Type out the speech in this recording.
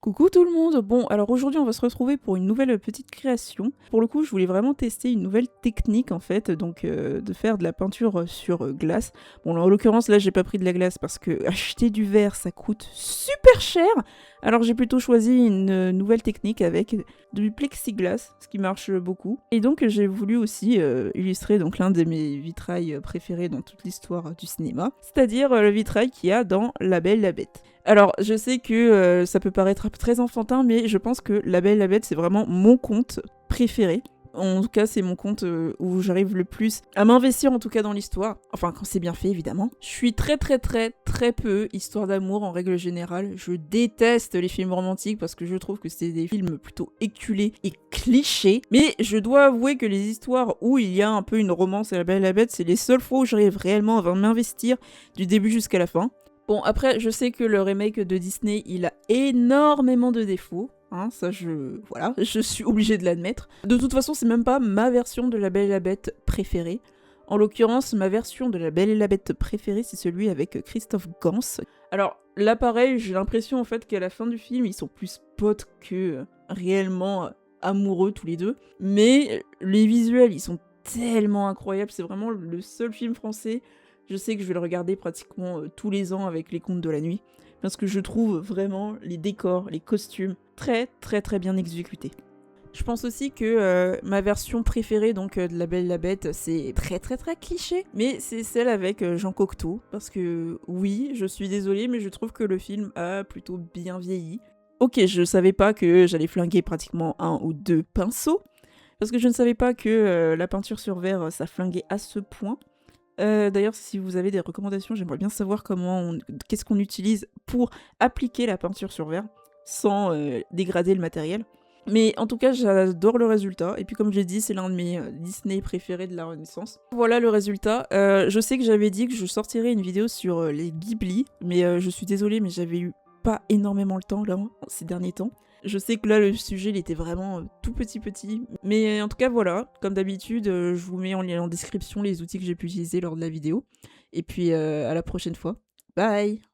Coucou tout le monde. Bon, alors aujourd'hui on va se retrouver pour une nouvelle petite création. Pour le coup, je voulais vraiment tester une nouvelle technique en fait, donc de faire de la peinture sur glace. Bon, en l'occurrence là, j'ai pas pris de la glace parce que acheter du verre ça coûte super cher. Alors j'ai plutôt choisi une nouvelle technique avec du plexiglas, ce qui marche beaucoup. Et donc j'ai voulu aussi illustrer donc l'un de mes vitrails préférés dans toute l'histoire du cinéma, c'est-à-dire le vitrail qu'il y a dans La Belle et la Bête. Alors, je sais que ça peut paraître très enfantin, mais je pense que La Belle et la Bête, c'est vraiment mon conte préféré. En tout cas, c'est mon conte où j'arrive le plus à m'investir en tout cas dans l'histoire. Enfin, quand c'est bien fait, évidemment. Je suis très peu histoire d'amour en règle générale. Je déteste les films romantiques parce que je trouve que c'est des films plutôt éculés et clichés. Mais je dois avouer que les histoires où il y a un peu une romance à La Belle et la Bête, c'est les seules fois où j'arrive réellement à m'investir du début jusqu'à la fin. Bon, après, je sais que le remake de Disney, il a énormément de défauts. Hein, ça, voilà, je suis obligée de l'admettre. De toute façon, c'est même pas ma version de La Belle et la Bête préférée. En l'occurrence, ma version de La Belle et la Bête préférée, c'est celui avec Christophe Gans. Alors, là, pareil, j'ai l'impression, en fait, qu'à la fin du film, ils sont plus potes que réellement amoureux, tous les deux. Mais les visuels, ils sont tellement incroyables. C'est vraiment le seul film français. Je sais que je vais le regarder pratiquement tous les ans avec les contes de la nuit, parce que je trouve vraiment les décors, les costumes très bien exécutés. Je pense aussi que ma version préférée donc de La Belle et la Bête, c'est très cliché, mais c'est celle avec Jean Cocteau, parce que oui, je suis désolée, mais je trouve que le film a plutôt bien vieilli. Ok, je savais pas que j'allais flinguer pratiquement un ou deux pinceaux, parce que je ne savais pas que la peinture sur verre, ça flinguait à ce point. D'ailleurs, si vous avez des recommandations, j'aimerais bien savoir qu'est-ce qu'on utilise pour appliquer la peinture sur verre sans dégrader le matériel. Mais en tout cas, j'adore le résultat. Et puis comme j'ai dit, c'est l'un de mes Disney préférés de la Renaissance. Voilà le résultat. Je sais que j'avais dit que je sortirais une vidéo sur les Ghibli, mais je suis désolée, mais j'avais eu pas énormément le temps là, ces derniers temps. Je sais que là, le sujet, il était vraiment tout petit. Mais en tout cas, voilà. Comme d'habitude, je vous mets en description les outils que j'ai pu utiliser lors de la vidéo. Et puis, à la prochaine fois. Bye!